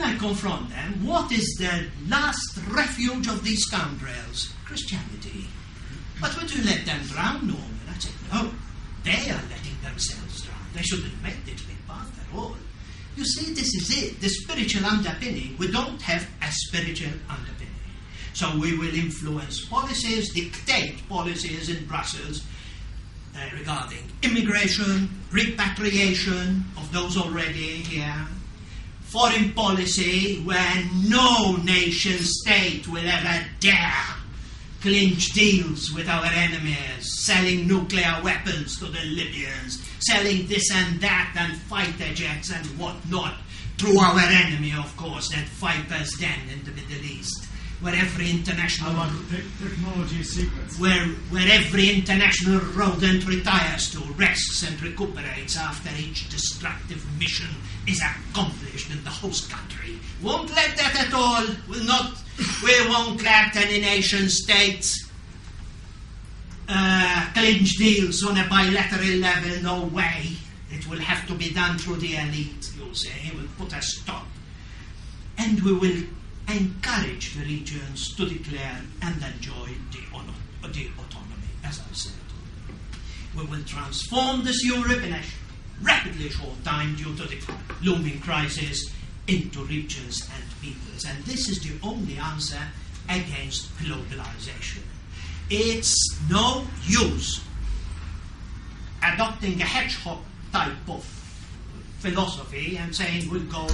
I confront them, what is the last refuge of these scoundrels? Christianity. But would you let them drown, Norman? I said, no, they are letting themselves drown. They shouldn't make this big path at all. You see, this is it, the spiritual underpinning. We don't have a spiritual underpinning. So we will influence policies, dictate policies in Brussels regarding immigration, repatriation of those already here, foreign policy where no nation state will ever dare clinch deals with our enemies, selling nuclear weapons to the Libyans, selling this and that and fighter jets and whatnot to our enemy, of course, that Viper's den in the Middle East, where every international technology secrets, where every international rodent retires to, rests and recuperates after each destructive mission is accomplished in the host country. Won't let that at all. We won't let any nation states clinch deals on a bilateral level. No way. It will have to be done through the elite, you'll say. We'll put a stop. And we will encourage the regions to declare and enjoy the autonomy, as I said. We will transform this Europe in a rapidly short time due to the looming crisis into regions and peoples. And this is the only answer against globalization. It's no use adopting a hedgehog type of philosophy and saying we'll go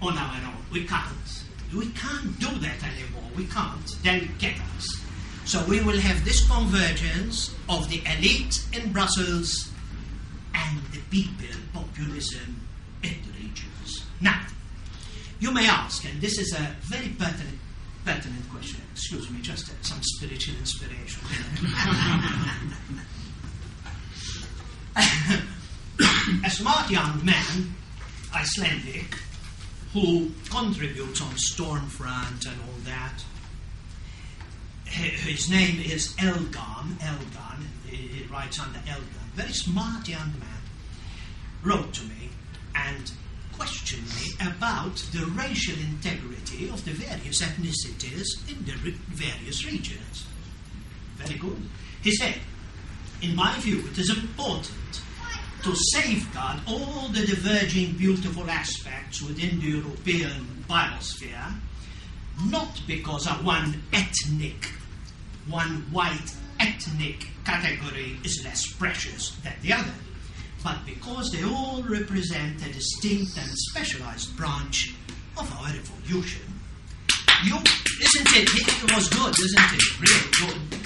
on our own. We can't. We can't do that anymore. We can't. They'll get us. So we will have this convergence of the elite in Brussels and the people, populism in the regions. Now, you may ask, and this is a very pertinent question. Excuse me, just some spiritual inspiration. A smart young man, Icelandic, who contributes on Stormfront and all that. His name is Elgan, he writes under Elgan. Very smart young man, wrote to me and questioned me about the racial integrity of the various ethnicities in the various regions. Very good. He said, in my view, it is important to safeguard all the diverging beautiful aspects within the European biosphere, not because of one white ethnic category is less precious than the other, but because they all represent a distinct and specialized branch of our evolution. Isn't it? It was good, isn't it? Really good.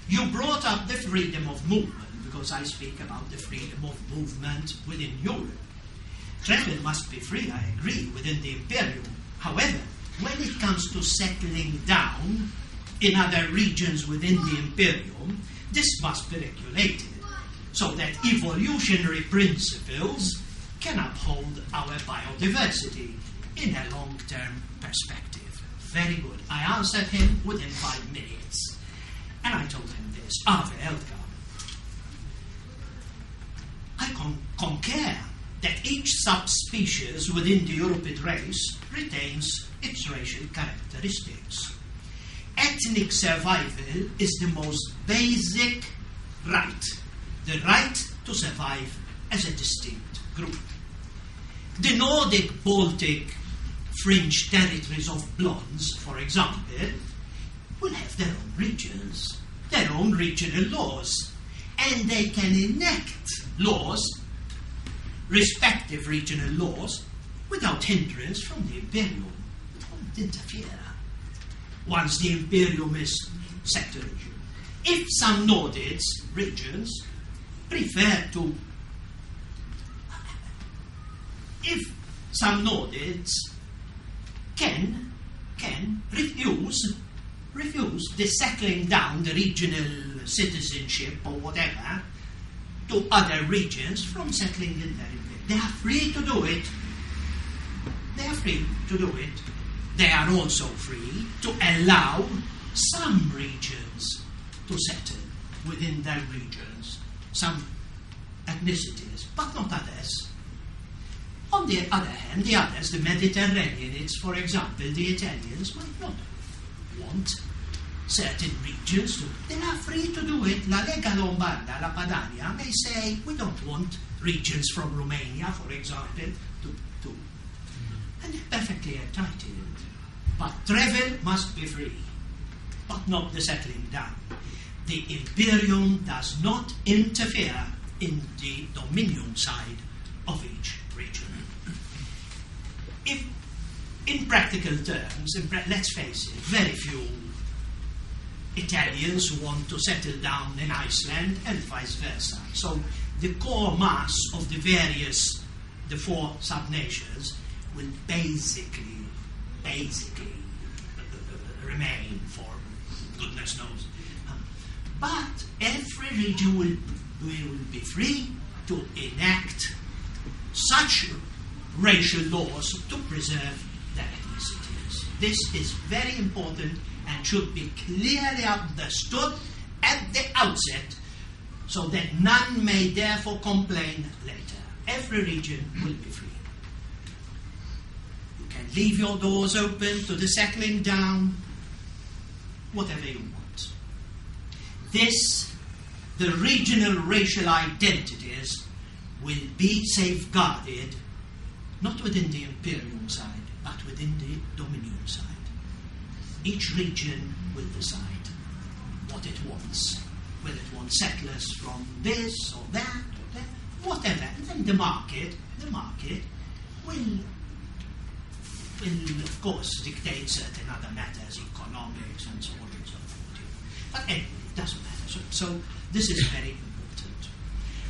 You brought up the freedom of movement, because I speak about the freedom of movement within Europe. Travel must be free, I agree, within the Imperium. However, when it comes to settling down in other regions within the Imperium, this must be regulated, so that evolutionary principles can uphold our biodiversity in a long-term perspective. Very good. I answered him within 5 minutes. And I told him this, Ave Elka. I concur that each subspecies within the Europid race retains its racial characteristics. Ethnic survival is the most basic right, the right to survive as a distinct group. The Nordic, Baltic, fringe territories of blondes, for example, will have their own regions, their own regional laws, and they can enact laws, respective regional laws, without hindrance from the Imperium. It won't interfere once the Imperium is settled. If some Nordic regions prefer to, if some Nordics can refuse the settling down the regional citizenship or whatever to other regions from settling in their Imperium. They are free to do it. They are free to do it. They are also free to allow some regions to settle within their regions, some ethnicities, but not others. On the other hand, the others, the Mediterraneans, for example, the Italians might not want certain regions to. They are free to do it. La Lega Lombarda, La Padania, may say, we don't want regions from Romania, for example, to. And they're perfectly entitled. But travel must be free, but not the settling down. The Imperium does not interfere in the dominion side of each region. If, in practical terms, let's face it, very few Italians who want to settle down in Iceland and vice versa. So the core mass of the four sub-nations will basically remain for goodness knows. But every region will be free to enact such racial laws to preserve their ethnicities. This is very important and should be clearly understood at the outset so that none may therefore complain later. Every region will be free. You can leave your doors open to the settling down, whatever you want. The regional racial identities will be safeguarded not within the Imperium side, but within the Dominion side. Each region will decide what it wants, whether it wants settlers from this or that, whatever. And then the market will of course dictate certain other matters, economics and so on and so forth. But anyway, it doesn't matter. So this is very important.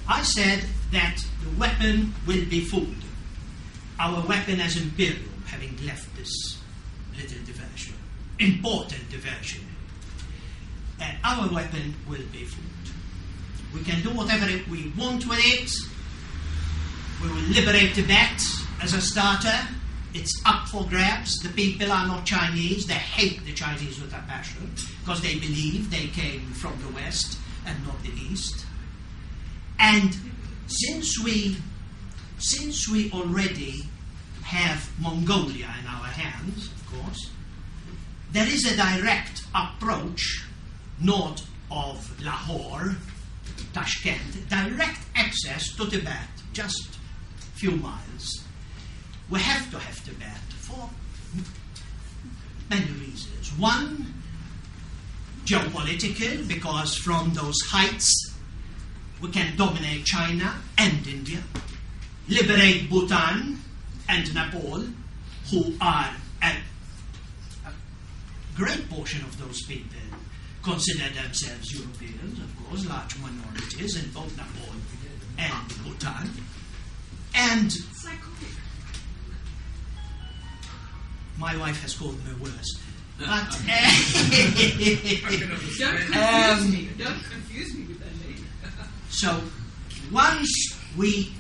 I said that the weapon will be food. Our weapon as Imperium, having left this little diversion, important diversion, our weapon will be food. We can do whatever we want with it. We will liberate Tibet as a starter. It's up for grabs. The people are not Chinese. They hate the Chinese with a passion because they believe they came from the West and not the East. And since we already have Mongolia in our hands, of course, there is a direct approach north of Lahore, Tashkent, direct access to Tibet, just a few miles. We have to have Tibet for many reasons. One, geopolitical, because from those heights we can dominate China and India, liberate Bhutan and Nepal, who are a great portion of those people consider themselves Europeans, of course, large minorities in both Nepal and Bhutan. And my wife has called me worse. But don't confuse me with that name. So once we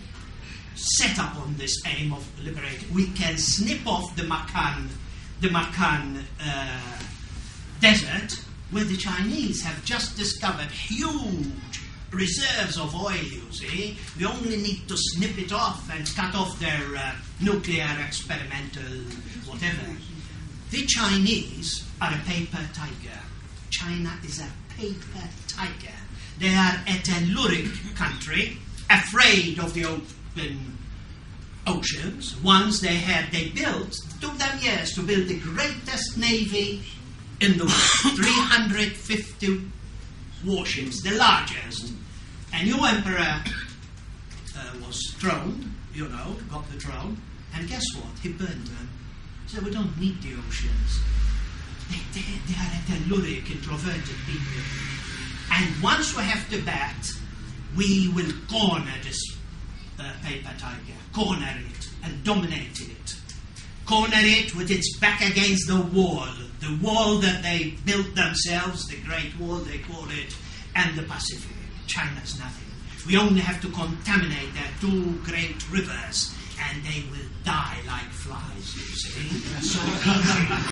set up on this aim of liberating, we can snip off the Makan desert, where the Chinese have just discovered huge reserves of oil, you see. We only need to snip it off and cut off their nuclear experimental whatever. The Chinese are a paper tiger. China is a paper tiger. They are a telluric country, afraid of the open oceans. Once they built, it took them years to build the greatest navy in the world, 350 warships, the largest. A new emperor was throned, got the throne, and guess what? He burned them. He said, we don't need the oceans. They are a telluric, introverted people. And once we have Tibet, we will corner this paper tiger, corner it and dominate it. Corner it with its back against the wall that they built themselves, the Great Wall they call it, and the Pacific. China's nothing. We only have to contaminate their two great rivers and they will die like flies, you see. So